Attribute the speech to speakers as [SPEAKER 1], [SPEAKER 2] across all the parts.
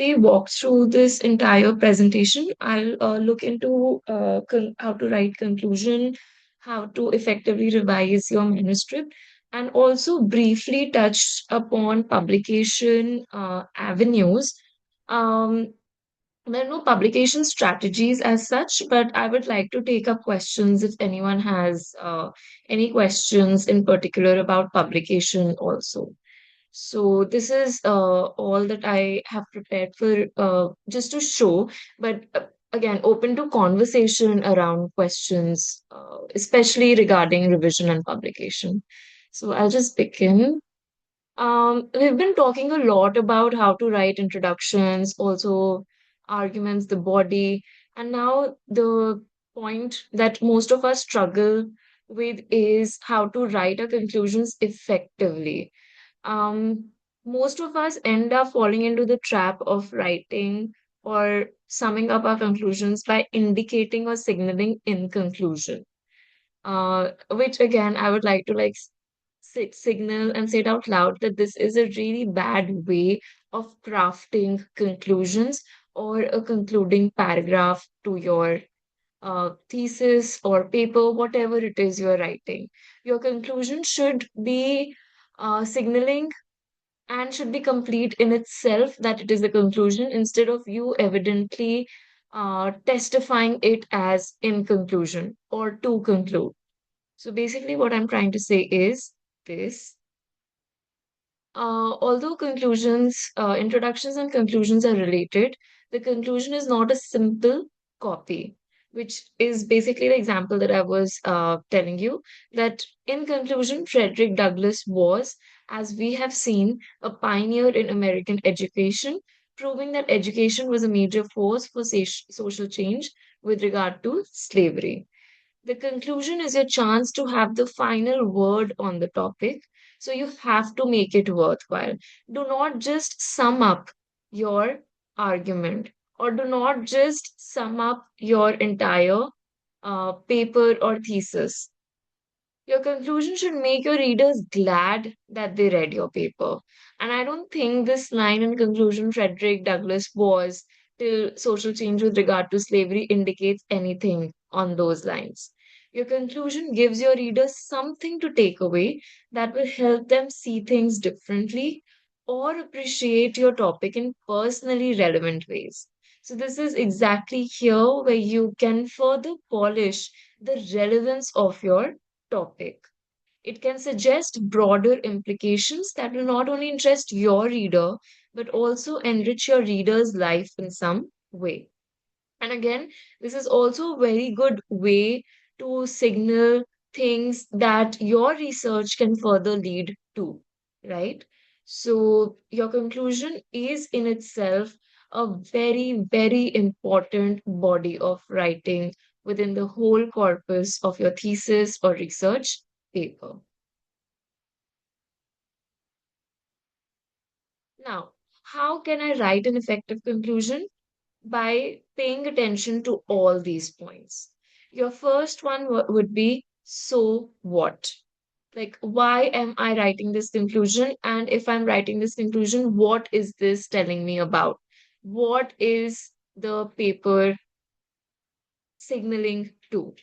[SPEAKER 1] briefly walk through this entire presentation. I'll look into how to write conclusion, how to effectively revise your manuscript, and also briefly touch upon publication avenues. Um, there are no publication strategies as such, but I would like to take up questions if anyone has any questions in particular about publication also. So this is all that I have prepared for just to show, but again, open to conversation around questions, especially regarding revision and publication. So I'll just begin. We've been talking a lot about how to write introductions, also arguments, the body, and now the point that most of us struggle with is how to write our conclusions effectively. Most of us end up falling into the trap of writing or summing up our conclusions by indicating or signaling in conclusion. Which again, I would like to like signal and say it out loud that this is a really bad way of crafting conclusions or a concluding paragraph to your thesis or paper, whatever it is you're writing. Your conclusion should be signaling and should be complete in itself that it is the conclusion instead of you evidently testifying it as in conclusion or to conclude. So basically, what I'm trying to say is this. Although introductions and conclusions are related, the conclusion is not a simple copy, which is basically the example that I was telling you. That in conclusion, Frederick Douglass was, as we have seen, a pioneer in American education, proving that education was a major force for social change with regard to slavery. The conclusion is your chance to have the final word on the topic. So you have to make it worthwhile. Do not just sum up your argument or do not just sum up your entire paper or thesis. Your conclusion should make your readers glad that they read your paper. And I don't think this line in conclusion, Frederick Douglass was till social change with regard to slavery indicates anything on those lines. Your conclusion gives your readers something to take away that will help them see things differently or appreciate your topic in personally relevant ways. So, this is exactly here where you can further polish the relevance of your topic. It can suggest broader implications that will not only interest your reader, but also enrich your reader's life in some way. And again, this is also a very good way to signal things that your research can further lead to, right? So, your conclusion is in itself a very, very important body of writing within the whole corpus of your thesis or research paper. Now, how can I write an effective conclusion? By paying attention to all these points. Your first one would be so what? Like, why am I writing this conclusion? And if I'm writing this conclusion, what is this telling me about? What is the paper signaling to?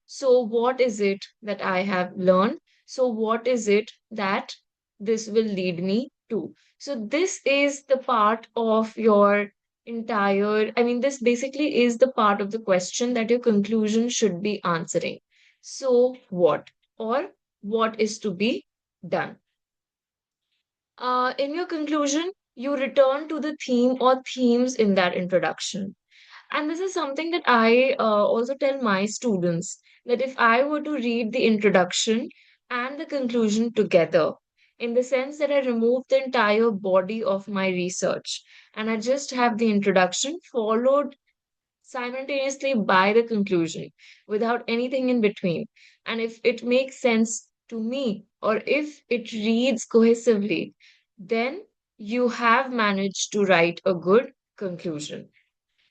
[SPEAKER 1] So, what is it that I have learned? So, what is it that this will lead me to? So, this is the part of your this basically is the part of the question that your conclusion should be answering. So, what? Or what is to be done? In your conclusion, you return to the theme or themes in that introduction. And this is something that I also tell my students that if I were to read the introduction and the conclusion together, in the sense that I remove the entire body of my research and I just have the introduction followed simultaneously by the conclusion without anything in between. And if it makes sense to me or if it reads cohesively, then you have managed to write a good conclusion.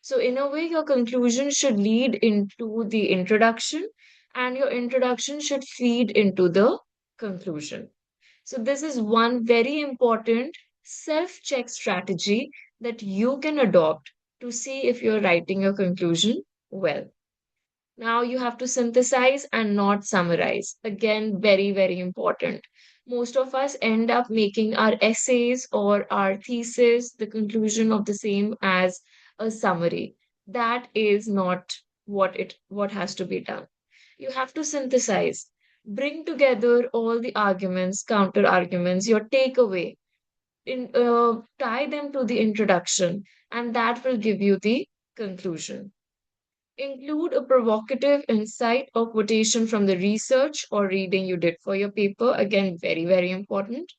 [SPEAKER 1] So, in a way, your conclusion should lead into the introduction, and your introduction should feed into the conclusion. So, this is one very important self check strategy that you can adopt to see if you're writing your conclusion well. Now you have to synthesize and not summarize. Again, very, very important. Most of us end up making our essays or our thesis the conclusion of the same as a summary. That is not what has to be done. You have to synthesize, bring together all the arguments, counter arguments, your takeaway, tie them to the introduction, and that will give you the conclusion. Include a provocative insight or quotation from the research or reading you did for your paper. Again, very, very important.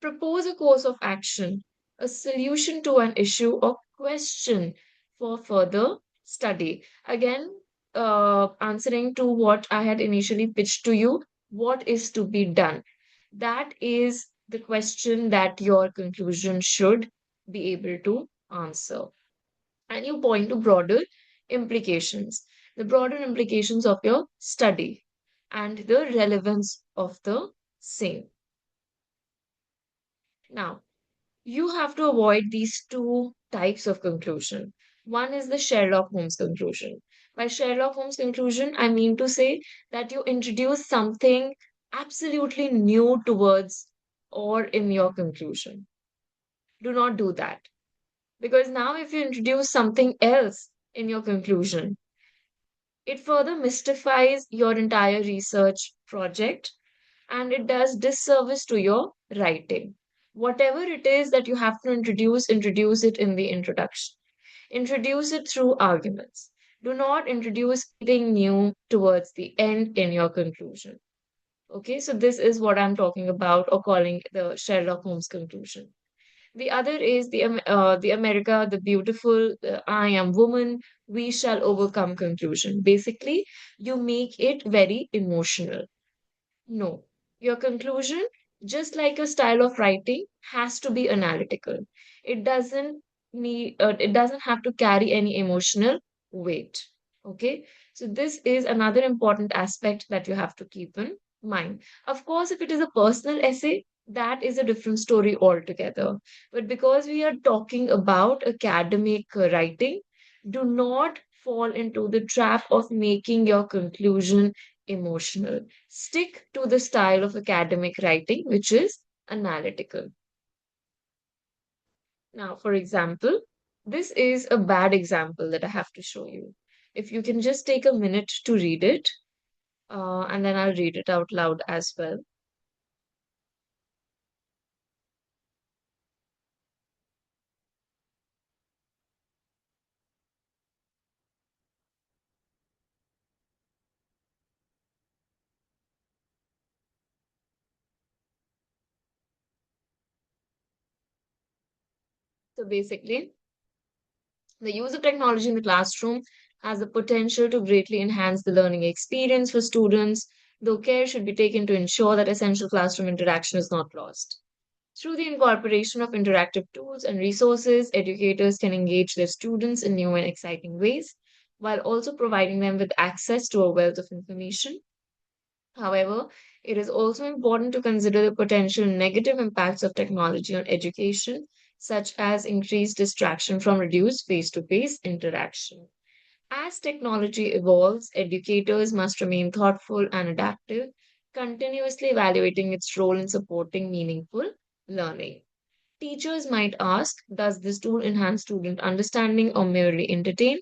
[SPEAKER 1] Propose a course of action, a solution to an issue or question for further study. Again, answering to what I had initially pitched to you, what is to be done? That is the question that your conclusion should be able to answer. And you point to broader implications, the broader implications of your study and the relevance of the same. Now, you have to avoid these two types of conclusion. One is the Sherlock Holmes conclusion. By Sherlock Holmes conclusion, I mean to say that you introduce something absolutely new towards or in your conclusion. Do not do that. Because now, if you introduce something else in your conclusion, it further mystifies your entire research project and it does disservice to your writing. Whatever it is that you have to introduce, introduce it in the introduction. Introduce it through arguments. Do not introduce anything new towards the end in your conclusion. Okay, so this is what I'm talking about or calling the Sherlock Holmes conclusion. The other is the America, the beautiful, I am woman, we shall overcome conclusion. Basically, you make it very emotional. No, your conclusion, just like your style of writing, has to be analytical. It doesn't have to carry any emotional weight. Okay, so this is another important aspect that you have to keep in mind. Of course, if it is a personal essay, that is a different story altogether. But because we are talking about academic writing, do not fall into the trap of making your conclusion emotional. Stick to the style of academic writing, which is analytical. Now, for example, this is a bad example that I have to show you. If you can just take a minute to read it, and then I'll read it out loud as well. So basically, the use of technology in the classroom has the potential to greatly enhance the learning experience for students, though care should be taken to ensure that essential classroom interaction is not lost. Through the incorporation of interactive tools and resources, educators can engage their students in new and exciting ways, while also providing them with access to a wealth of information. However, it is also important to consider the potential negative impacts of technology on education, such as increased distraction from reduced face to face interaction. As technology evolves, educators must remain thoughtful and adaptive, continuously evaluating its role in supporting meaningful learning. Teachers might ask, does this tool enhance student understanding or merely entertain?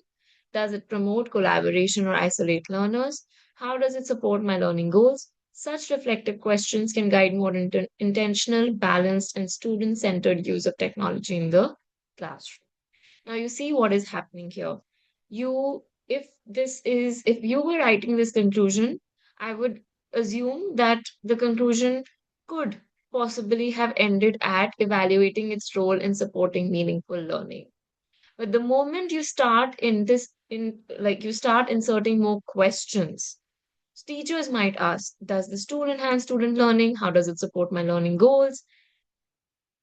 [SPEAKER 1] Does it promote collaboration or isolate learners? How does it support my learning goals? Such reflective questions can guide more intentional, balanced, and student centered use of technology in the classroom. Now, you see what is happening here. If you were writing this conclusion, I would assume that the conclusion could possibly have ended at evaluating its role in supporting meaningful learning. But the moment you start you start inserting more questions, teachers might ask, does this tool enhance student learning? How does it support my learning goals?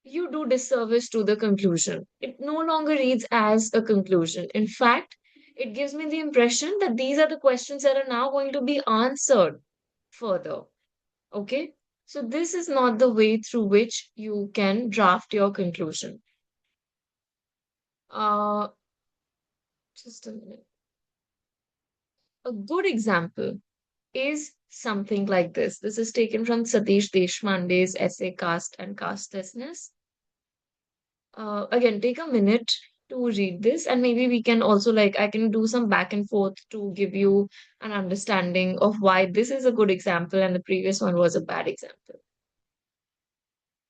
[SPEAKER 1] You do disservice to the conclusion. It no longer reads as a conclusion. In fact, it gives me the impression that these are the questions that are now going to be answered further. Okay? So, this is not the way through which you can draft your conclusion. Uh, just a minute. A good example is something like this. This is taken from Satish Deshpande's essay Caste and Castelessness. Again, take a minute to read this, and maybe we can also, like, I can do some back and forth to give you an understanding of why this is a good example and the previous one was a bad example.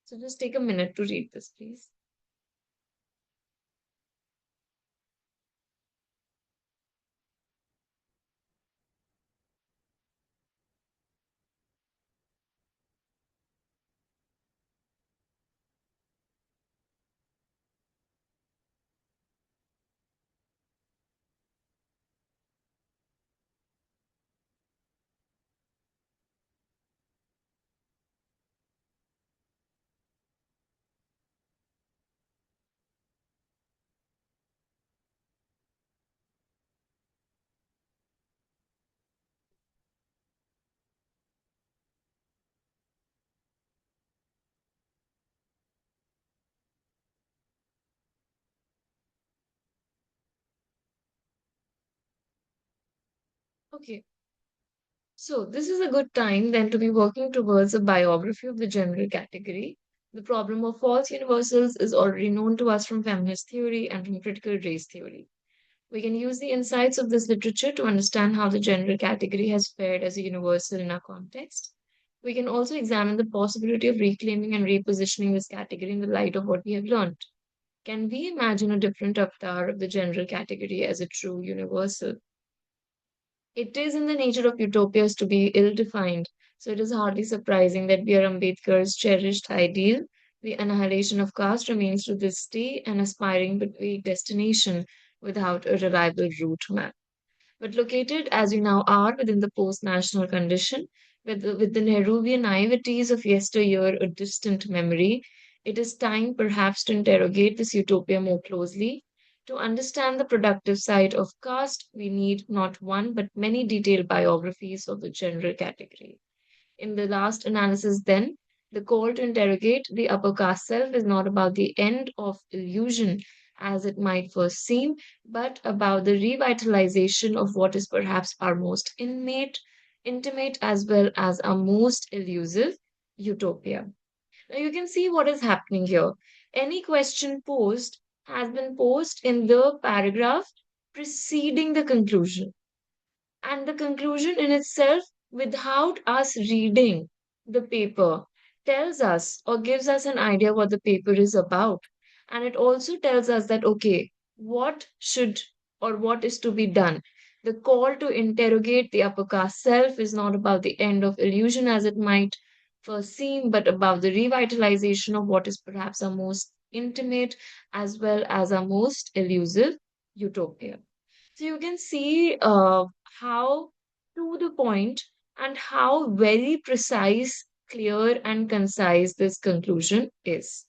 [SPEAKER 1] So just take a minute to read this, please. Okay, so this is a good time then to be working towards a biography of the general category. The problem of false universals is already known to us from feminist theory and from critical race theory. We can use the insights of this literature to understand how the general category has fared as a universal in our context. We can also examine the possibility of reclaiming and repositioning this category in the light of what we have learned. Can we imagine a different avatar of the general category as a true universal? It is in the nature of utopias to be ill defined, so it is hardly surprising that B.R. Ambedkar's cherished ideal, the annihilation of caste, remains to this day an aspiring but vague destination without a reliable route map. But located as we now are within the post national condition, with the Nehruvian naiveties of yesteryear a distant memory, it is time perhaps to interrogate this utopia more closely. To understand the productive side of caste, we need not one but many detailed biographies of the general category. In the last analysis, then, the call to interrogate the upper caste self is not about the end of illusion, as it might first seem, but about the revitalization of what is perhaps our most intimate as well as our most elusive utopia. Now you can see what is happening here. Any question posed has been posed in the paragraph preceding the conclusion. And the conclusion in itself, without us reading the paper, tells us or gives us an idea what the paper is about. And it also tells us that, okay, what should or what is to be done. The call to interrogate the upper caste self is not about the end of illusion as it might first seem, but about the revitalization of what is perhaps our most intimate as well as our most elusive utopia. So you can see how to the point and how very precise, clear, and concise this conclusion is.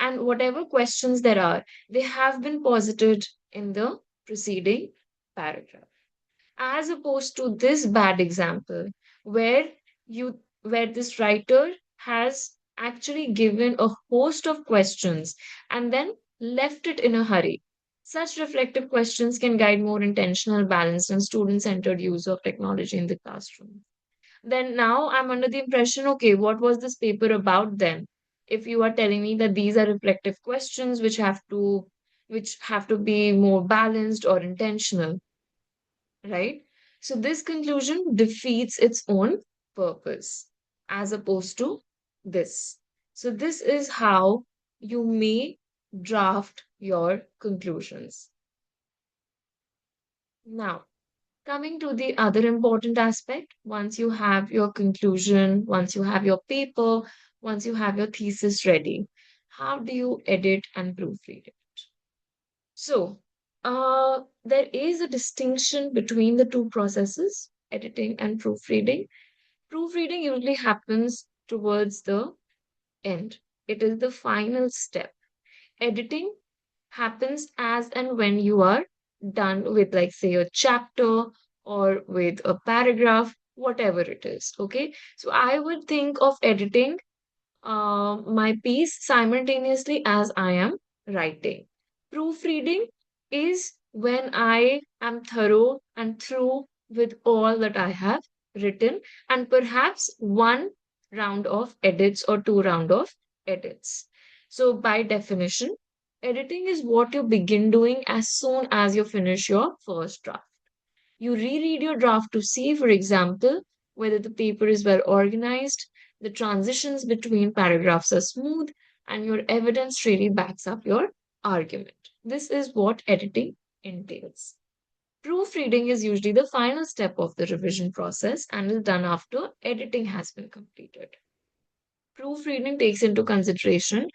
[SPEAKER 1] And whatever questions there are, they have been posited in the preceding paragraph. As opposed to this bad example, where where this writer has actually given a host of questions and then left it in a hurry. Such reflective questions can guide more intentional, balanced, and student centered use of technology in the classroom. Then now I'm under the impression, okay, what was this paper about then? If you are telling me that these are reflective questions which have to be more balanced or intentional, right? So this conclusion defeats its own purpose as opposed to this. So this is how you may draft your conclusions. Now, coming to the other important aspect, once you have your conclusion, once you have your paper, once you have your thesis ready, how do you edit and proofread it? So, there is a distinction between the two processes, editing and proofreading. Proofreading usually happens towards the end, it is the final step. Editing happens as and when you are done with, like, say, a chapter or with a paragraph, whatever it is. Okay, so I would think of editing my piece simultaneously as I am writing. Proofreading is when I am thorough and through with all that I have written, and perhaps one round of edits or two round of edits. So by definition, editing is what you begin doing as soon as you finish your first draft. You reread your draft to see, for example, whether the paper is well organized, the transitions between paragraphs are smooth, and your evidence really backs up your argument. This is what editing entails. Proofreading is usually the final step of the revision process and is done after editing has been completed. Proofreading takes into consideration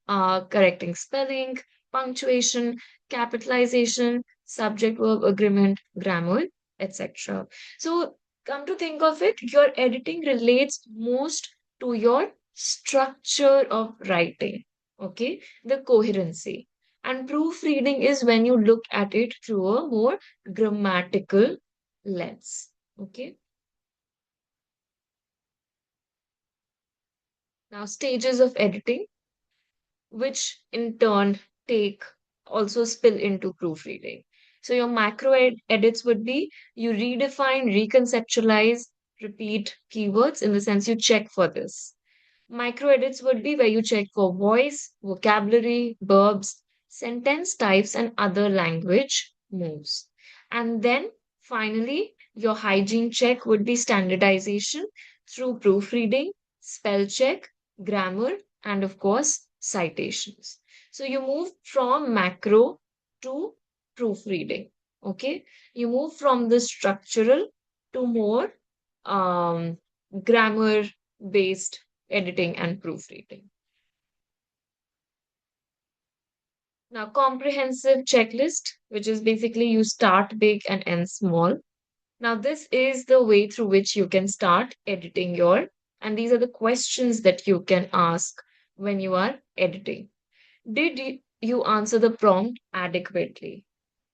[SPEAKER 1] correcting spelling, punctuation, capitalization, subject verb agreement, grammar, etc. So, come to think of it, your editing relates most to your structure of writing, okay, the coherency. And proofreading is when you look at it through a more grammatical lens, okay. Now, stages of editing, which in turn take also spill into proofreading. So your macro edits would be you redefine, reconceptualize, repeat keywords in the sense you check for this. Micro edits would be where you check for voice, vocabulary, verbs, sentence types, and other language moves. And then finally, your hygiene check would be standardization through proofreading, spell check, grammar, and of course, citations. So you move from macro to proofreading. Okay, you move from the structural to more grammar based editing and proofreading. Now, comprehensive checklist, which is basically you start big and end small. Now, this is the way through which you can start editing and these are the questions that you can ask when you are editing. Did you answer the prompt adequately?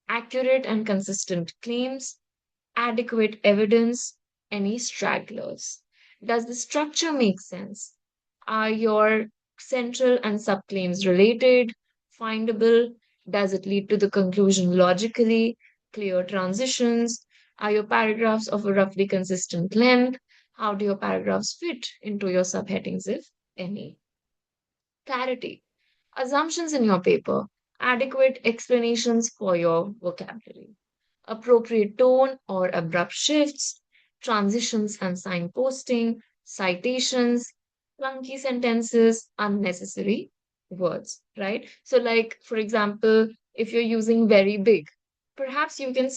[SPEAKER 1] Accurate and consistent claims, adequate evidence, any stragglers? Does the structure make sense? Are your central and subclaims related, findable? Does it lead to the conclusion logically? Clear transitions? Are your paragraphs of a roughly consistent length? How do your paragraphs fit into your subheadings, if any? Clarity. Assumptions in your paper. Adequate explanations for your vocabulary, appropriate tone or abrupt shifts, transitions and signposting, citations, clunky sentences, unnecessary words, right? So, like, for example, if you're using very big, perhaps you can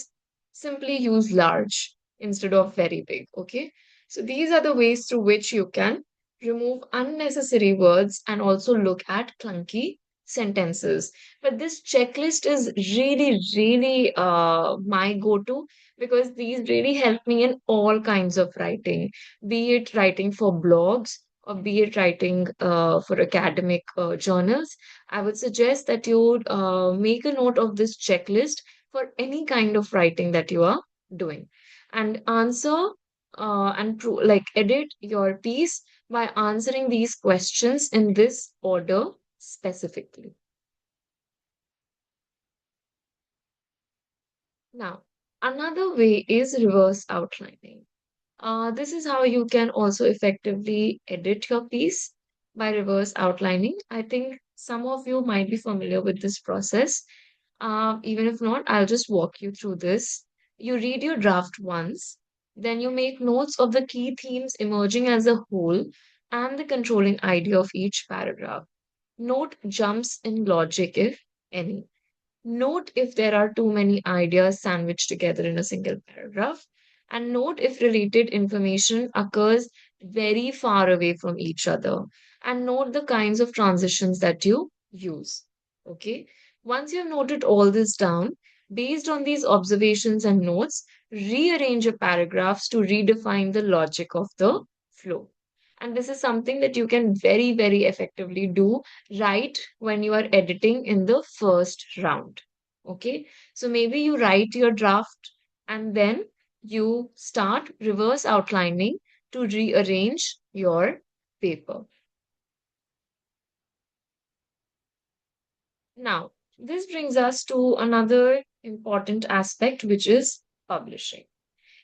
[SPEAKER 1] simply use large instead of very big, okay? So, these are the ways through which you can remove unnecessary words and also look at clunky sentences. But this checklist is really my go-to because these really help me in all kinds of writing, be it writing for blogs or be it writing for academic journals. I would suggest that you make a note of this checklist for any kind of writing that you are doing and answer like edit your piece by answering these questions in this order specifically. Now, another way is reverse outlining. This is how you can also effectively edit your piece by reverse outlining. I think some of you might be familiar with this process. Even if not, I'll just walk you through this. You read your draft once, then you make notes of the key themes emerging as a whole and the controlling idea of each paragraph. Note jumps in logic, if any. Note if there are too many ideas sandwiched together in a single paragraph, and note if related information occurs very far away from each other, and note the kinds of transitions that you use. Okay, once you have noted all this down, based on these observations and notes, rearrange your paragraphs to redefine the logic of the flow. And this is something that you can very effectively do right when you are editing in the first round. Okay, so maybe you write your draft and then you start reverse outlining to rearrange your paper. Now, This brings us to another important aspect, which is publishing.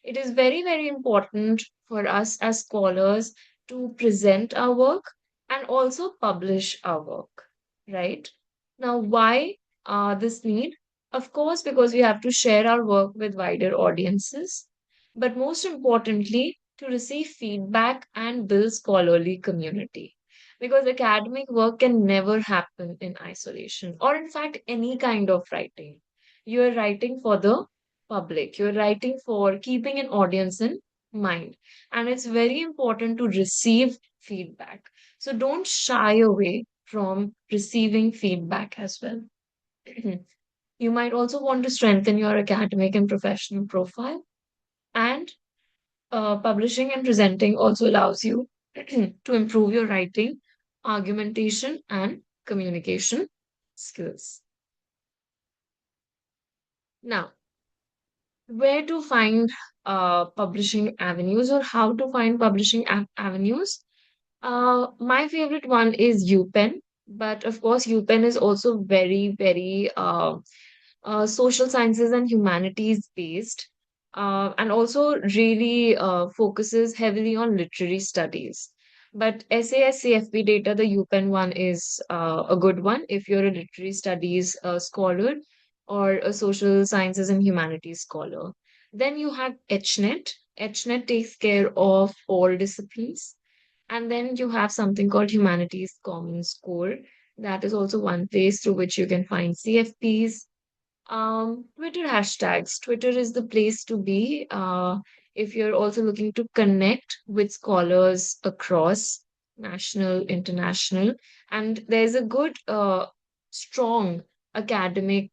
[SPEAKER 1] It is very, very important for us as scholars to present our work and also publish our work, right? Now, why this need? Of course, because we have to share our work with wider audiences, but most importantly, to receive feedback and build scholarly community. Because academic work can never happen in isolation, or in fact, any kind of writing. You are writing for the public. You're writing for keeping an audience in mind. And it's very important to receive feedback. So don't shy away from receiving feedback as well. You might also want to strengthen your academic and professional profile. And publishing and presenting also allows you to improve your writing, argumentation, and communication skills. Now, where to find publishing avenues or how to find publishing avenues. My favorite one is UPenn, but of course, UPenn is also very, very social sciences and humanities based, and also really focuses heavily on literary studies. But SAS CFP data, the UPenn one is a good one if you're a literary studies scholar or a social sciences and humanities scholar. Then you have HNet. HNet takes care of all disciplines. And then you have something called Humanities Commons Core. That is also one place through which you can find CFPs. Twitter hashtags. Twitter is the place to be if you're also looking to connect with scholars across national, international, and there's a good, strong academic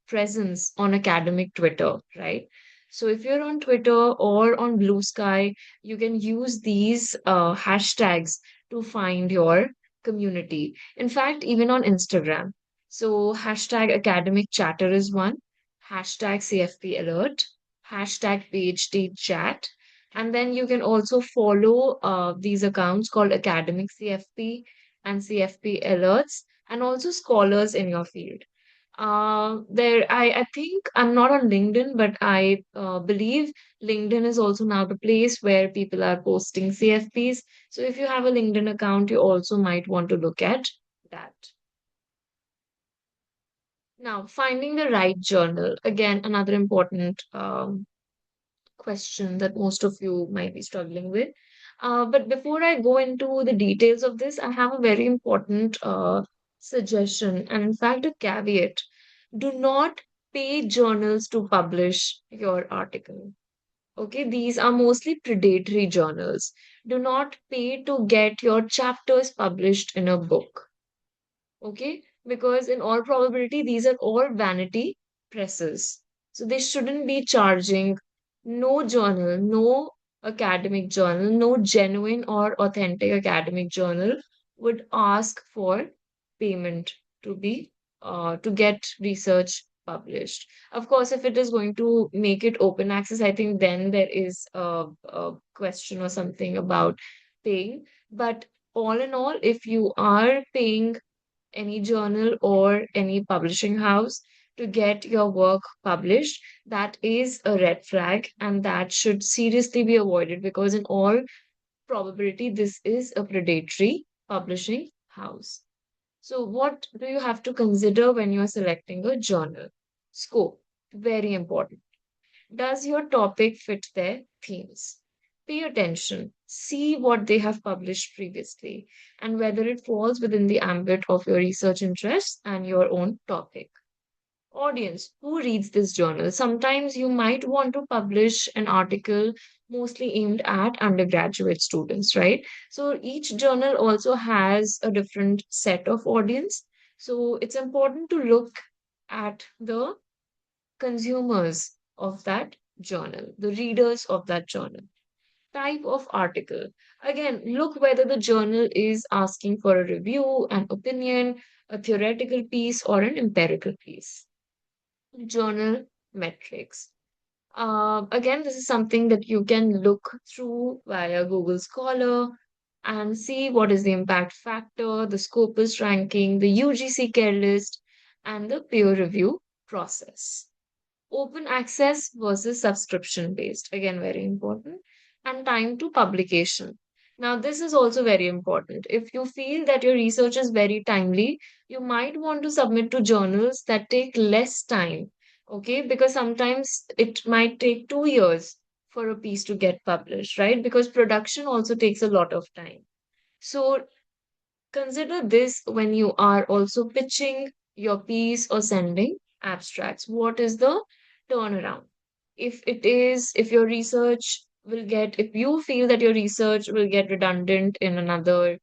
[SPEAKER 1] presence on academic Twitter, right? So if you're on Twitter or on Blue Sky, you can use these hashtags to find your community. In fact, even on Instagram. So hashtag academic chatter is one, hashtag CFP alert, hashtag PhD chat. And then you can also follow these accounts called academic CFP and CFP alerts and also scholars in your field. I think I'm not on LinkedIn, but I believe LinkedIn is also now the place where people are posting CFPs. So if you have a LinkedIn account, you also might want to look at that. Now, finding the right journal, again, another important question that most of you might be struggling with. But before I go into the details of this, I have a very important suggestion, and in fact, a caveat. Do not pay journals to publish your article. Okay, these are mostly predatory journals. Do not pay to get your chapters published in a book. Okay, because in all probability these are all vanity presses, so they shouldn't be charging. No journal, no academic journal, no genuine or authentic academic journal would ask for payment to be to get research published. Of course, if it is going to make it open access, I think then there is a question or something about paying. But all in all, if you are paying any journal or any publishing house to get your work published, that is a red flag and that should seriously be avoided because, in all probability, this is a predatory publishing house. So, what do you have to consider when you're selecting a journal? Scope, very important. Does your topic fit their themes? Pay attention, see what they have published previously, and whether it falls within the ambit of your research interests and your own topic. Audience, who reads this journal? Sometimes you might want to publish an article mostly aimed at undergraduate students, right? So each journal also has a different set of audience. So it's important to look at the consumers of that journal, the readers of that journal. Type of article. Again, look whether the journal is asking for a review, an opinion, a theoretical piece, or an empirical piece. Journal metrics. Again, this is something that you can look through via Google Scholar and see what is the impact factor, the Scopus ranking, the UGC care list, and the peer review process. Open access versus subscription based, again, very important. And time to publication. Now, this is also very important. If you feel that your research is very timely, you might want to submit to journals that take less time, okay? Because sometimes it might take 2 years for a piece to get published, right? Because production also takes a lot of time. So consider this when you are also pitching your piece or sending abstracts. What is the turnaround? If your research will get, if you feel that your research will get redundant in another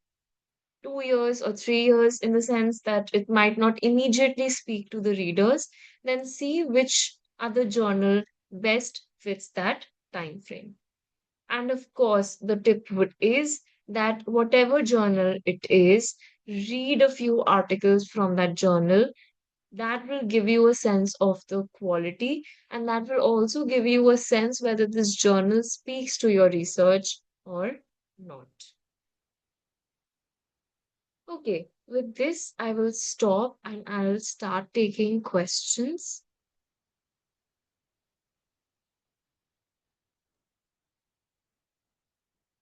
[SPEAKER 1] 2 years or 3 years, in the sense that it might not immediately speak to the readers, then see which other journal best fits that time frame. And of course, the tip would is that whatever journal it is, read a few articles from that journal. That will give you a sense of the quality, and that will also give you a sense whether this journal speaks to your research or not. Okay, with this, I will stop and I'll start taking questions.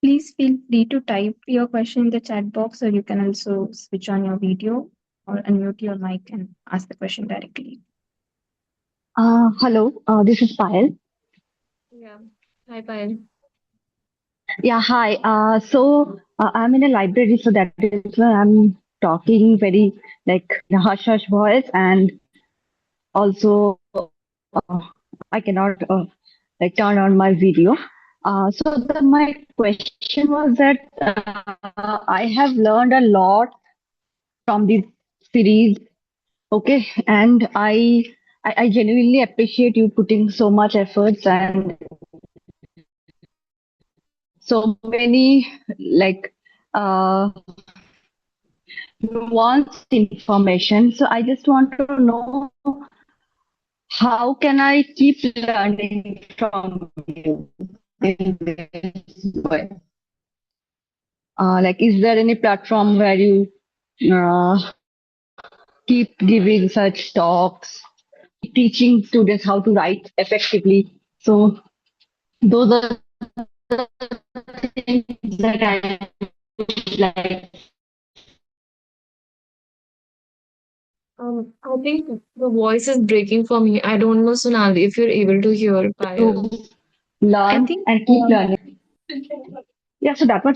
[SPEAKER 2] Please feel free to type your question in the chat box, or you can also switch on your video or unmute your mic and ask the question directly.
[SPEAKER 3] Hello, this is Payal.
[SPEAKER 1] Yeah. Hi, Payal.
[SPEAKER 3] Yeah, hi. I'm in a library, so that is why I'm talking very like in a hush hush voice, and also I cannot like turn on my video. My question was that I have learned a lot from this series. Okay, and I genuinely appreciate you putting so much efforts and so many like uh, nuanced information. So I just want to know how can I keep learning from you in this way? Like, is there any platform where you keep giving such talks, keep teaching students how to write effectively? So those are things that I like.
[SPEAKER 1] I think the voice is breaking for me. I don't know, Sonali, if you're able to hear Payal.
[SPEAKER 3] To
[SPEAKER 2] I
[SPEAKER 3] learn
[SPEAKER 2] think
[SPEAKER 3] and keep learning. Yeah, so that was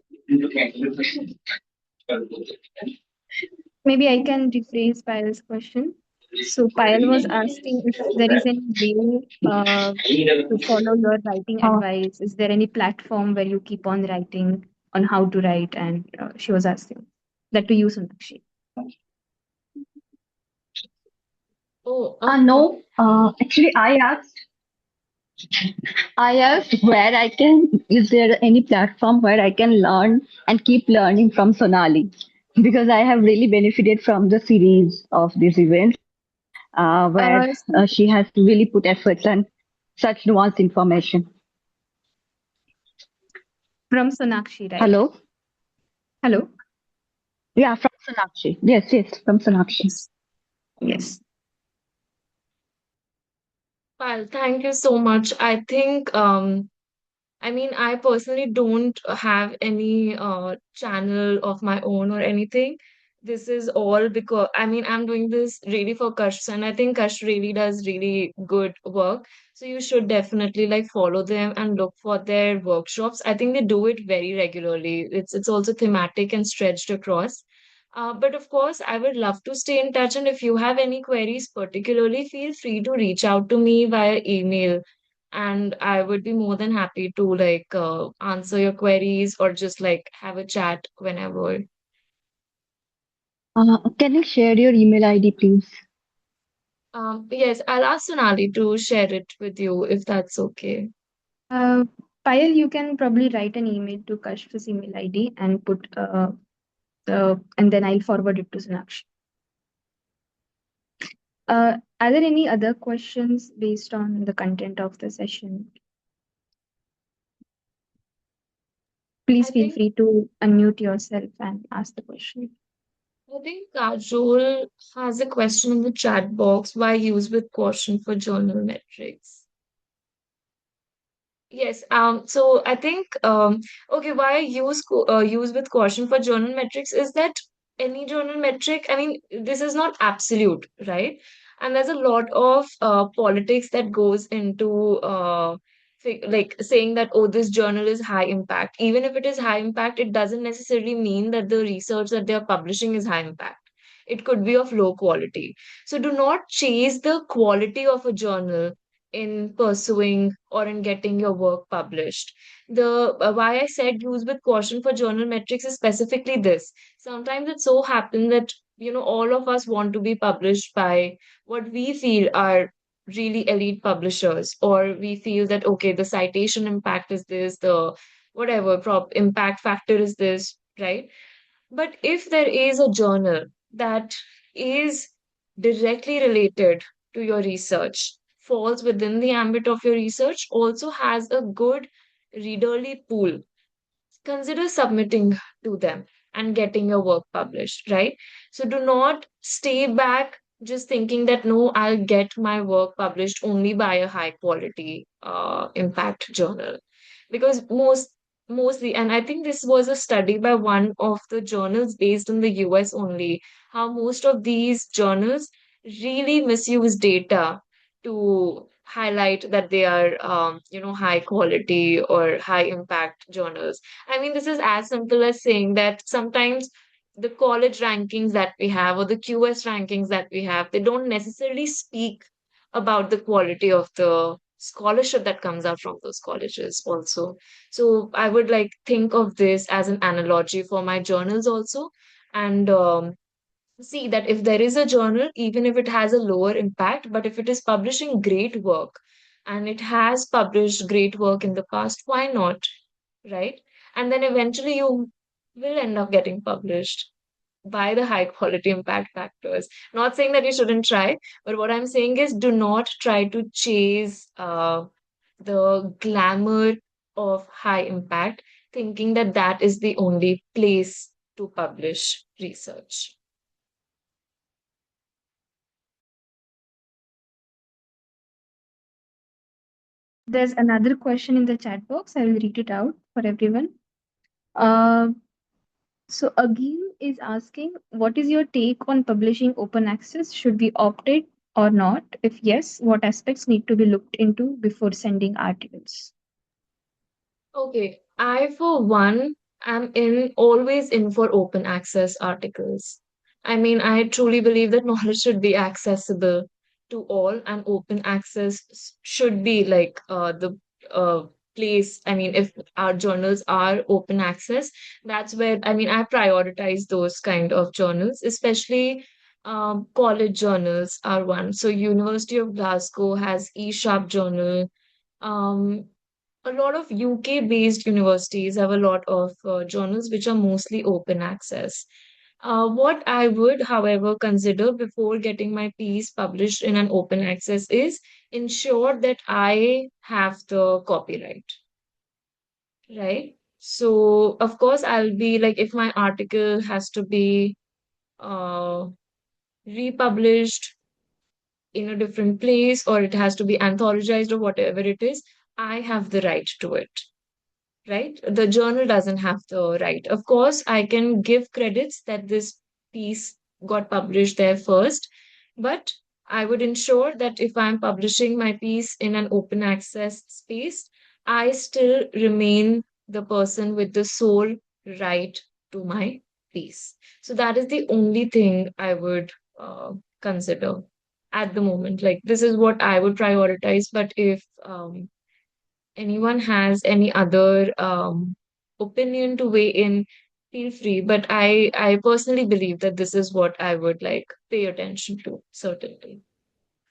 [SPEAKER 2] maybe I can rephrase Payal's question. So Payal was asking if there is any way to follow your writing advice. Is there any platform where you keep on writing on how to write? And she was asking that to you, Sonakshi.
[SPEAKER 1] Oh,
[SPEAKER 3] no. Actually, I asked where I can. Is there any platform where I can learn and keep learning from Sonali? Because I have really benefited from the series of these events, where
[SPEAKER 2] So
[SPEAKER 3] she has really put efforts and such nuanced information.
[SPEAKER 2] from Sonakshi, right?
[SPEAKER 3] Hello.
[SPEAKER 2] Hello.
[SPEAKER 3] Yeah, from Sonakshi. Yes, yes, from Sonakshi.
[SPEAKER 2] Yes. Yes.
[SPEAKER 1] Payal, thank you so much. I mean, I personally don't have any channel of my own or anything. This is all because, I mean, I'm doing this really for Kashf, and I think Kashf really does really good work. So you should definitely like follow them and look for their workshops. I think they do it very regularly. It's also thematic and stretched across. But of course, I would love to stay in touch, and if you have any queries particularly, feel free to reach out to me via email, and I would be more than happy to like answer your queries or just like have a chat whenever.
[SPEAKER 3] Can you share your email ID, please?
[SPEAKER 1] Yes, I'll ask Sonali to share it with you if that's okay.
[SPEAKER 2] Uh, Payal, you can probably write an email to Kashf's email ID and put and then I'll forward it to Sonakshi. Are there any other questions based on the content of the session? Please
[SPEAKER 1] I
[SPEAKER 2] feel
[SPEAKER 1] think
[SPEAKER 2] free to unmute yourself and ask the question.
[SPEAKER 1] I think Kajol has a question in the chat box. Why use with caution for journal metrics? Yes, so I think okay, why use with caution for journal metrics is that any journal metric, I mean, this is not absolute, right? And there's a lot of politics that goes into like saying that, oh, this journal is high impact. Even if it is high impact, it doesn't necessarily mean that the research that they are publishing is high impact. It could be of low quality. So do not chase the quality of a journal in pursuing or in getting your work published. The why I said use with caution for journal metrics is specifically this. Sometimes it so happens that all of us want to be published by what we feel are really elite publishers, or we feel that okay, the citation impact is this, the whatever prop impact factor is this, right? But if there is a journal that is directly related to your research, falls within the ambit of your research, also has a good readerly pool, consider submitting to them and getting your work published, right? So do not stay back just thinking that no, I'll get my work published only by a high quality impact journal. Because mostly, and I think this was a study by one of the journals based in the US only, how most of these journals really misuse data to highlight that they are high quality or high impact journals. I mean, this is as simple as saying that sometimes the college rankings that we have or the QS rankings that we have, they don't necessarily speak about the quality of the scholarship that comes out from those colleges also. So I would like think of this as an analogy for my journals also. And see that if there is a journal, even if it has a lower impact, but if it is publishing great work and it has published great work in the past, why not? Right? And then eventually you will end up getting published by the high quality impact factors. Not saying that you shouldn't try, but what I'm saying is do not try to chase the glamour of high impact, thinking that that is the only place to publish research.
[SPEAKER 2] There's another question in the chat box. I will read it out for everyone. Uh, so Agil is asking, what is your take on publishing open access? Should we opt it or not? If yes, what aspects need to be looked into before sending articles?
[SPEAKER 1] Okay, I for one am in always in for open access articles. I mean, I truly believe that knowledge should be accessible to all, and open access should be like the uh, place. I mean, if our journals are open access, that's where I mean I prioritize those kind of journals, especially college journals are one. So University of Glasgow has eSharp journal. Um, a lot of UK based universities have a lot of journals which are mostly open access. What I would, however, consider before getting my piece published in an open access is ensure that I have the copyright, right? So, of course, I'll be like, if my article has to be uh, republished in a different place or it has to be anthologized or whatever it is, I have the right to it, right? The journal doesn't have the right. Of course, I can give credits that this piece got published there first, but I would ensure that if I'm publishing my piece in an open access space, I still remain the person with the sole right to my piece. So that is the only thing I would consider at the moment. Like, this is what I would prioritize. But if anyone has any other opinion to weigh in, feel free. But I personally believe that this is what I would like pay attention to, certainly.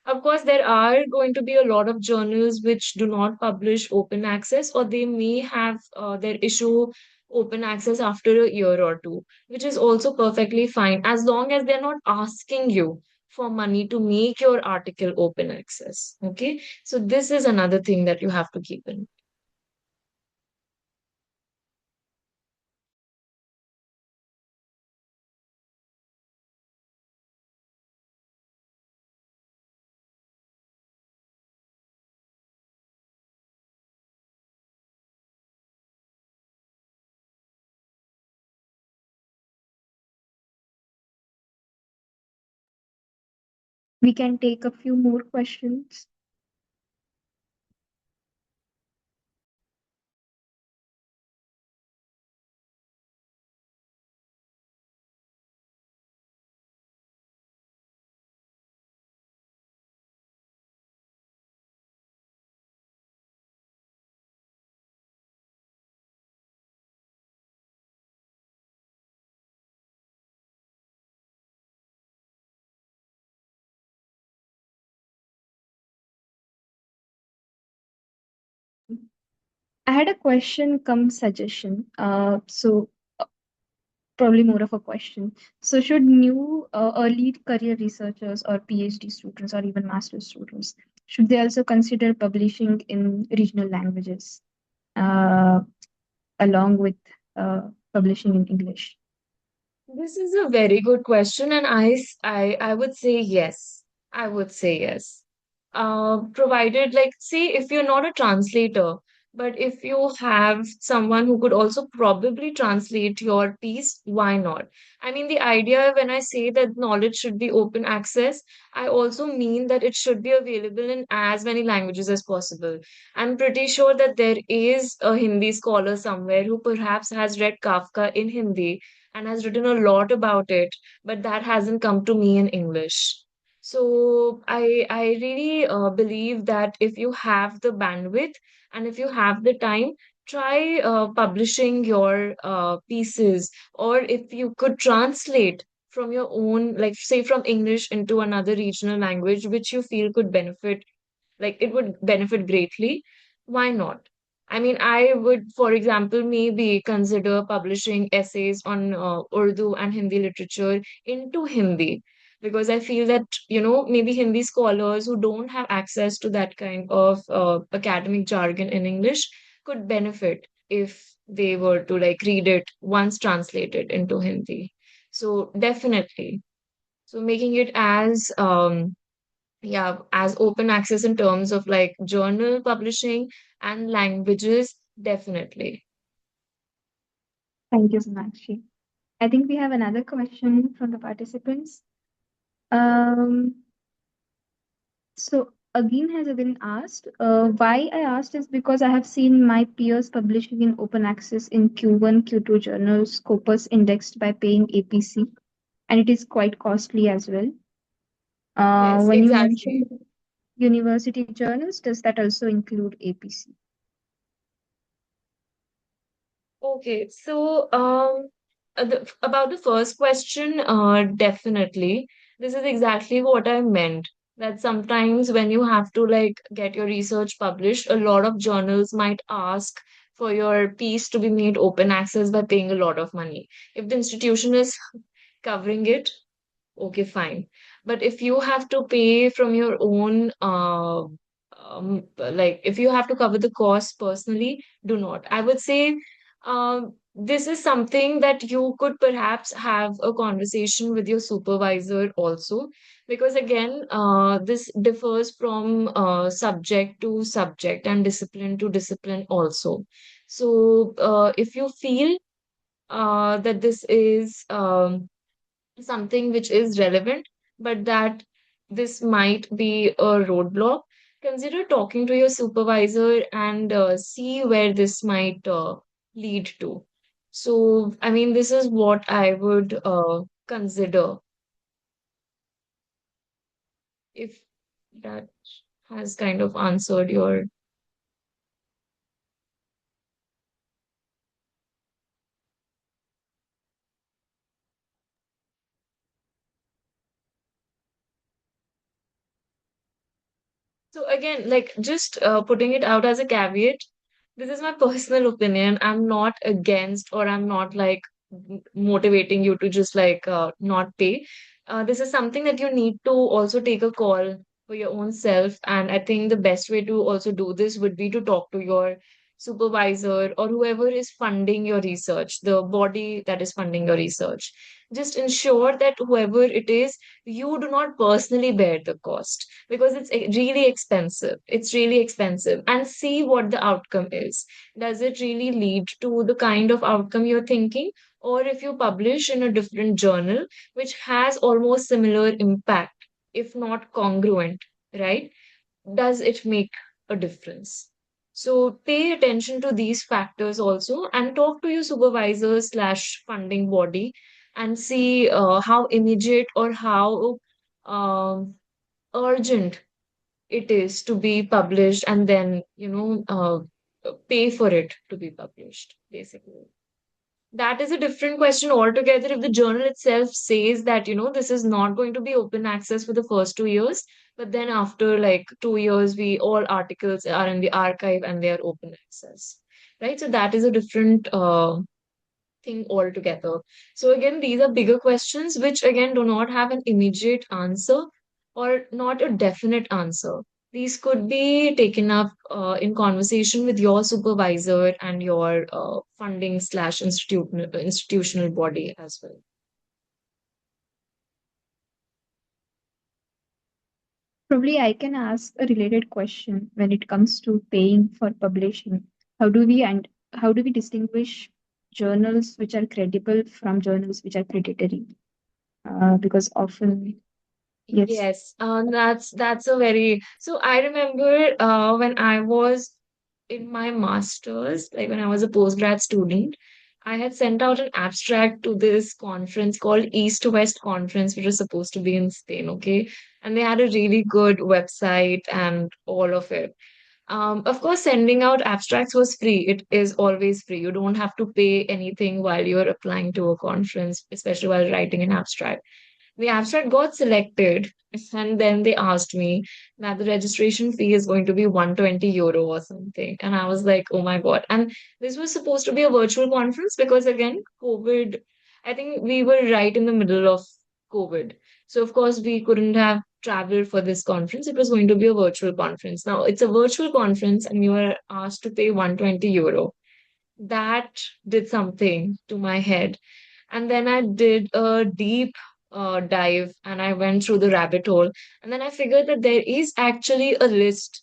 [SPEAKER 1] Of course, there are going to be a lot of journals which do not publish open access, or they may have their issue open access after a year or two, which is also perfectly fine as long as they're not asking you for money to make your article open access. Okay, so this is another thing that you have to keep in.
[SPEAKER 2] We can take a few more questions. I had a question come suggestion. Probably more of a question. So, should new early career researchers or PhD students or even master's students should they also consider publishing in regional languages uh, along with publishing in English?
[SPEAKER 1] This is a very good question, and I would say yes. I would say yes. Provided, like, say, if you're not a translator, but if you have someone who could also probably translate your piece, why not? I mean, the idea when I say that knowledge should be open access, I also mean that it should be available in as many languages as possible. I'm pretty sure that there is a Hindi scholar somewhere who perhaps has read Kafka in Hindi and has written a lot about it, but that hasn't come to me in English. So I really believe that if you have the bandwidth and if you have the time, try publishing your pieces, or if you could translate from your own, like say from English into another regional language, which you feel could benefit, like it would benefit greatly. Why not? I mean, I would, for example, maybe consider publishing essays on Urdu and Hindi literature into Hindi, because I feel that, maybe Hindi scholars who don't have access to that kind of academic jargon in English could benefit if they were to like read it once translated into Hindi. So definitely. So making it as yeah, as open access in terms of like journal publishing and languages, definitely.
[SPEAKER 2] Thank you, Sonakshi. I think we have another question from the participants. Um, so again has been asked. Why I asked is because I have seen my peers publishing in open access in Q1, Q2 journals, Scopus indexed by paying APC, and it is quite costly as well.
[SPEAKER 1] Yes,
[SPEAKER 2] When you
[SPEAKER 1] exactly.
[SPEAKER 2] mentioned university journals, does that also include APC?
[SPEAKER 1] Okay, so about the first question, definitely. This is exactly what I meant. That sometimes when you have to like get your research published, a lot of journals might ask for your piece to be made open access by paying a lot of money. If the institution is covering it, okay, fine. But if you have to pay from your own, like if you have to cover the cost personally, do not. I would say this is something that you could perhaps have a conversation with your supervisor also, because again, this differs from subject to subject and discipline to discipline also. So if you feel that this is something which is relevant, but that this might be a roadblock, consider talking to your supervisor and see where this might lead to. So, I mean, this is what I would consider if that has kind of answered your. So again, like just putting it out as a caveat, this is my personal opinion. I'm not against or I'm not like motivating you to just like not pay. This is something that you need to also take a call for your own self. And I think the best way to also do this would be to talk to your supervisor or whoever is funding your research, the body that is funding your research. Just ensure that whoever it is, you do not personally bear the cost because it's really expensive. It's really expensive. And see what the outcome is. Does it really lead to the kind of outcome you're thinking? Or if you publish in a different journal, which has almost similar impact, if not congruent, right? Does it make a difference? So pay attention to these factors also and talk to your supervisor slash funding body and see how immediate or how um, urgent it is to be published, and then, pay for it to be published, basically. That is a different question altogether. If the journal itself says that, this is not going to be open access for the first 2 years, but then after like 2 years, we all articles are in the archive and they are open access, right? So that is a different thing altogether. So again, these are bigger questions which again do not have an immediate answer or not a definite answer. These could be taken up in conversation with your supervisor and your funding slash institutional body as well.
[SPEAKER 2] Probably I can ask a related question when it comes to paying for publishing. How do we and how do we distinguish journals which are credible from journals which are predatory? Because often, yes,
[SPEAKER 1] Yes, that's a very so I remember when I was in my master's, like when I was a postgrad student, I had sent out an abstract to this conference called East West Conference, which was supposed to be in Spain, okay? And they had a really good website and all of it. Of course, sending out abstracts was free. It is always free. You don't have to pay anything while you're applying to a conference, especially while writing an abstract. The abstract got selected, and then they asked me that the registration fee is going to be 120 euro or something. And I was like, oh my God. And this was supposed to be a virtual conference because, again, COVID, I think we were right in the middle of COVID. So, of course, we couldn't have traveled for this conference. It was going to be a virtual conference. Now, it's a virtual conference, and you are asked to pay 120 euro. That did something to my head. And then I did a deep dive and I went through the rabbit hole. And then I figured that there is actually a list.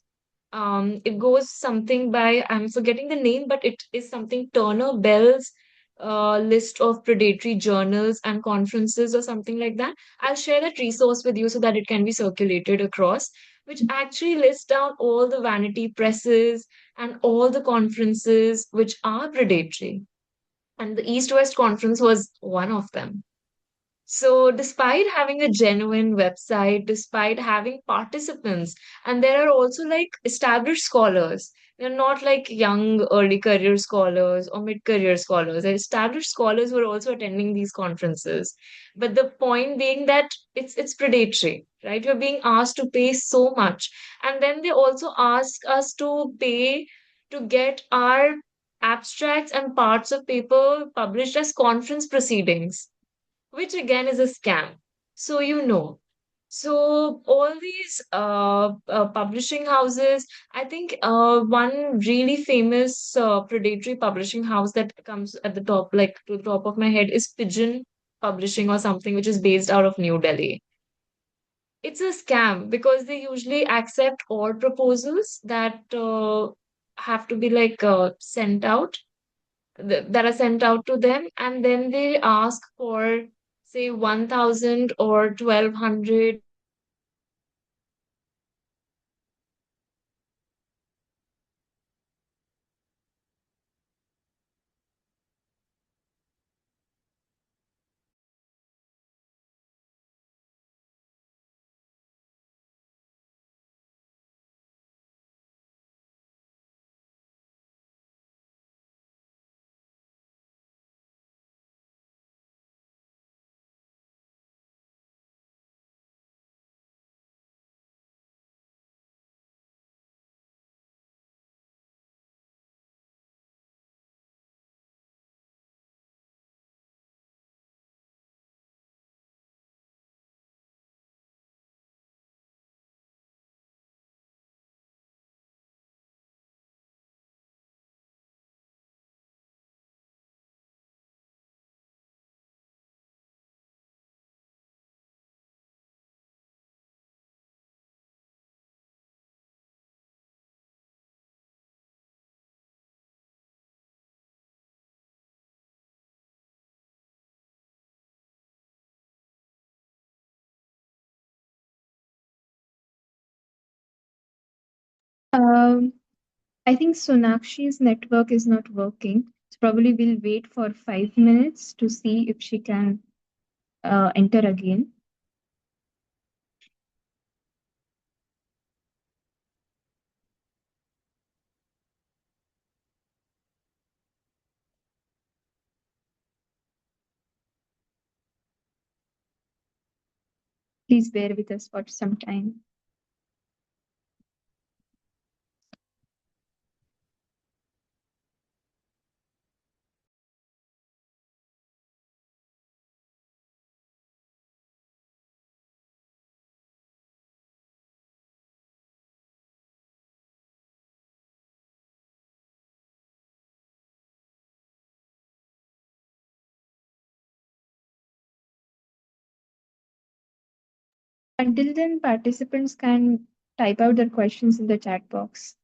[SPEAKER 1] It goes something by, I'm forgetting the name, but it is something Turner Bell's list of predatory journals and conferences or something like that. I'll share that resource with you so that it can be circulated across, which actually lists down all the vanity presses and all the conferences which are predatory. And the East West Conference was one of them. So, despite having a genuine website, despite having participants, and there are also like established scholars, they're not like young early career scholars or mid career scholars. They're established scholars who are also attending these conferences. But the point being that it's predatory, right? You're being asked to pay so much. And then they also ask us to pay to get our abstracts and parts of paper published as conference proceedings, which again is a scam. So, So all these publishing houses, I think one really famous predatory publishing house that comes at the top, like to the top of my head, is Pigeon Publishing or something, which is based out of New Delhi. It's a scam because they usually accept all proposals that have to be like sent out that are sent out to them, and then they ask for say 1000 or 1200
[SPEAKER 2] I think Sonakshi's network is not working. So probably we'll wait for 5 minutes to see if she can enter again. Please bear with us for some time. Until then, participants can type out their questions in the chat box.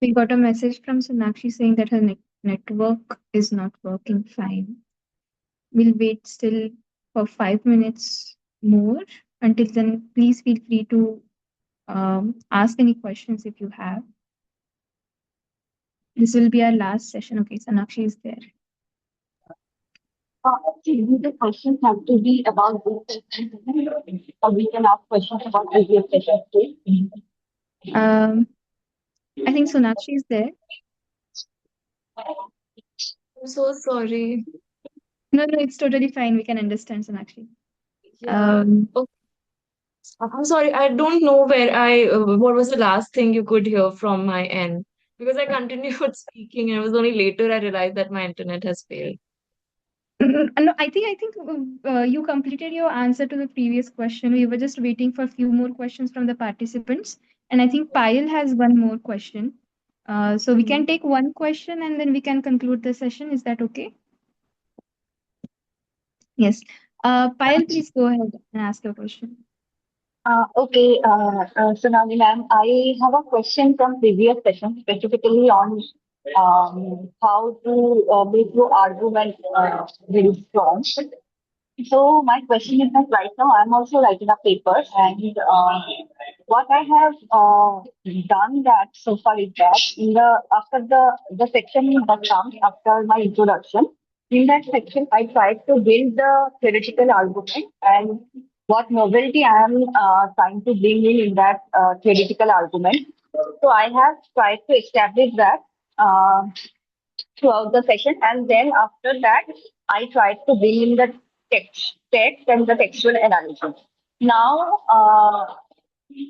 [SPEAKER 2] We got a message from Sonakshi saying that her network is not working fine. We'll wait still for 5 minutes more. Until then, please feel free to ask any questions if you have. This will be our last session. Okay, Sonakshi is there.
[SPEAKER 3] Actually, the questions have to be about this session, or we can ask questions about previous sessions too.
[SPEAKER 2] I think Sonakshi is there.
[SPEAKER 1] I'm so sorry.
[SPEAKER 2] No, it's totally fine. We can understand, Sonakshi.
[SPEAKER 1] Yeah. Okay. I'm sorry. I don't know what was the last thing you could hear from my end because I continued speaking and it was only later I realized that my internet has failed.
[SPEAKER 2] No, I think you completed your answer to the previous question. We were just waiting for a few more questions from the participants, and I think Payal has one more question. So we can take one question and then we can conclude the session. Is that okay? Yes. Payal, please go ahead and ask your question.
[SPEAKER 3] Okay, Sonali ma'am, I have a question from previous session, specifically on how to make your argument very strong. So my question is that right now I'm also writing a paper, and what I have done that so far is that in the after the section that comes after my introduction, in that section I tried to build the theoretical argument and what novelty I am trying to bring in that theoretical argument. So I have tried to establish that. Throughout the session, and then after that I tried to bring in the text and the textual analysis. Now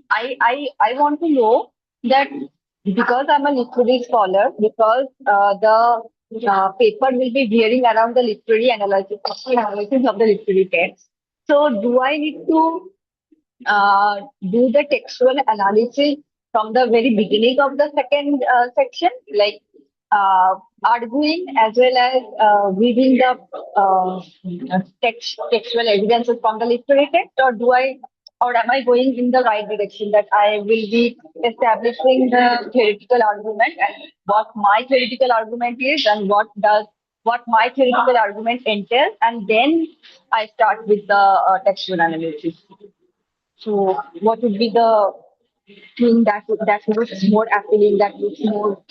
[SPEAKER 3] I want to know that because I'm a literary scholar, because the paper will be veering around the literary analysis of the literary text. So do I need to do the textual analysis from the very beginning of the second section, like arguing as well as reading the textual evidences from the literary text, or or am I going in the right direction that I will be establishing the theoretical argument and what my theoretical argument is and what my theoretical argument entails, and then I start with the textual analysis. So, what would be the thing that looks more appealing, that looks more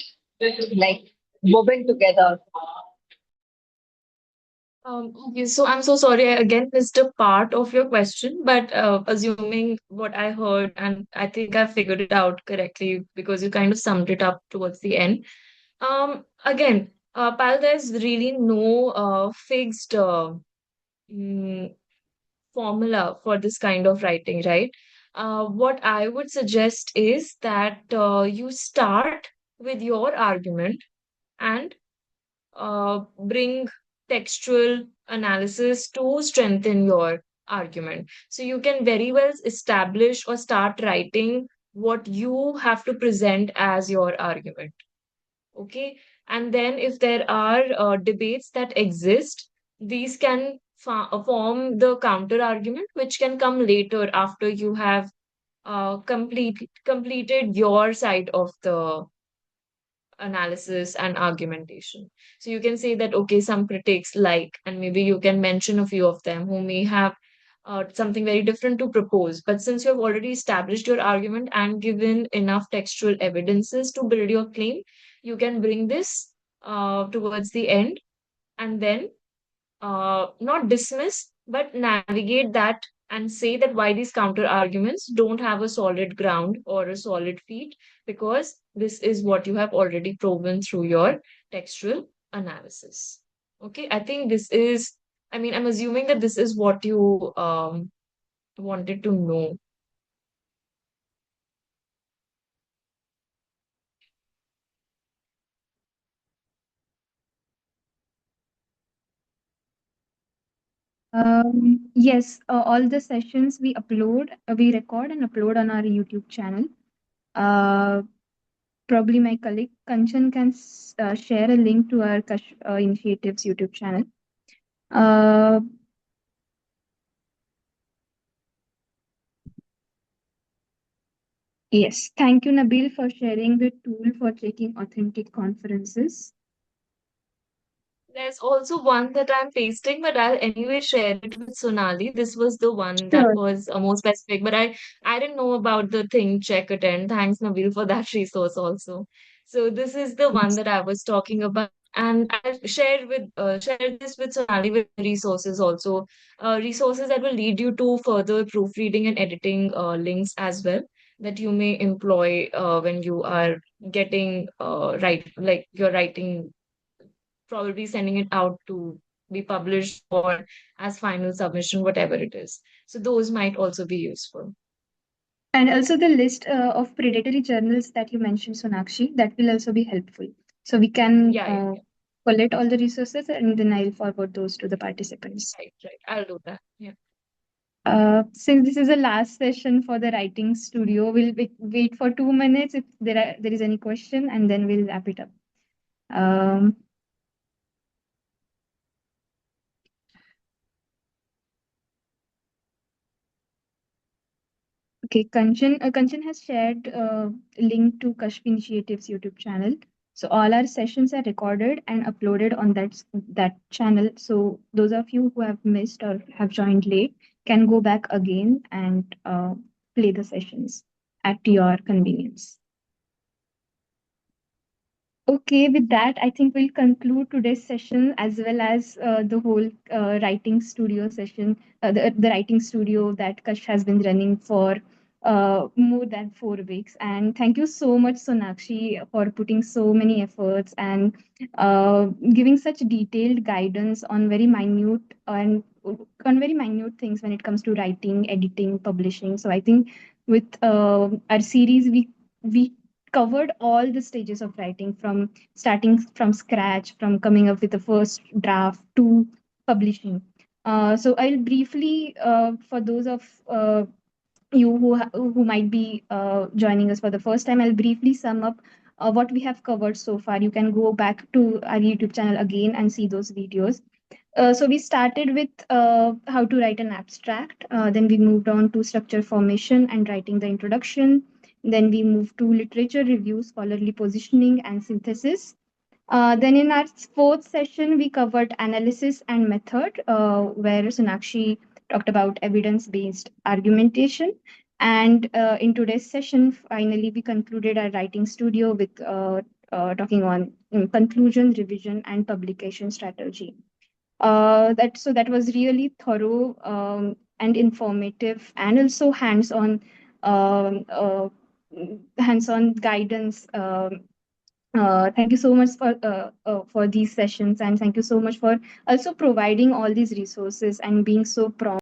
[SPEAKER 3] like woven together?
[SPEAKER 1] Okay, so I'm so sorry. I again missed a part of your question, but assuming what I heard, and I think I figured it out correctly because you kind of summed it up towards the end. Again, Pal, there's really no fixed mm, formula for this kind of writing, right? What I would suggest is that you start with your argument and bring textual analysis to strengthen your argument. So you can very well establish or start writing what you have to present as your argument. Okay. And then if there are debates that exist, these can form the counter argument, which can come later after you have completed your side of the analysis and argumentation. So you can say that, okay, some critics like, and maybe you can mention a few of them who may have something very different to propose. But since you have already established your argument and given enough textual evidences to build your claim, you can bring this towards the end and then not dismiss, but navigate that and say that why these counter arguments don't have a solid ground or a solid feet, because this is what you have already proven through your textual analysis. Okay, I think this is, I mean, I'm assuming that this is what you wanted to know.
[SPEAKER 2] Yes, all the sessions we record and upload on our YouTube channel. Uh, Probably my colleague Kanchan can share a link to our Initiatives YouTube channel. Uh, yes, thank you, Nabil, for sharing the tool for checking authentic conferences.
[SPEAKER 1] There's also one that I'm pasting, but I'll anyway share it with Sonali. This was the one that
[SPEAKER 2] Sure.
[SPEAKER 1] was more specific, but I didn't know about the thing check attend. Thanks, Nabil, for that resource also. So this is the one that I was talking about, and I'll share this with Sonali with resources also, resources that will lead you to further proofreading and editing links as well that you may employ when you are getting like you're writing, probably sending it out to be published or as final submission, whatever it is. So those might also be useful.
[SPEAKER 2] And also the list of predatory journals that you mentioned, Sonakshi, that will also be helpful. So we can
[SPEAKER 1] Yeah, yeah, yeah.
[SPEAKER 2] collect all the resources and then I'll forward those to the participants.
[SPEAKER 1] Right, right. I'll do that. Yeah.
[SPEAKER 2] Since this is the last session for the writing studio, we'll wait for 2 minutes if there is any question, and then we'll wrap it up. Um, okay, Kanchan has shared a link to Kashf Initiatives YouTube channel. So all our sessions are recorded and uploaded on that channel. So those of you who have missed or have joined late can go back again and play the sessions at your convenience. Okay, with that, I think we'll conclude today's session as well as the whole writing studio session, the writing studio that Kash has been running for more than 4 weeks. And thank you so much, Sonakshi, for putting so many efforts and giving such detailed guidance on very minute things when it comes to writing, editing, publishing. So I think with our series, we covered all the stages of writing from starting from scratch, from coming up with the first draft to publishing. So I'll briefly, for those of you who might be joining us for the first time, I'll briefly sum up what we have covered so far. You can go back to our YouTube channel again and see those videos. So we started with how to write an abstract. Then we moved on to structure formation and writing the introduction. Then we moved to literature review, scholarly positioning, and synthesis. Then in our fourth session, we covered analysis and method, where Sonakshi talked about evidence-based argumentation. And in today's session, finally, we concluded our writing studio with talking on conclusion, revision, and publication strategy. That was really thorough and informative, and also um, uh, hands-on guidance. Thank you so much for these sessions, and thank you so much for also providing all these resources and being so prompt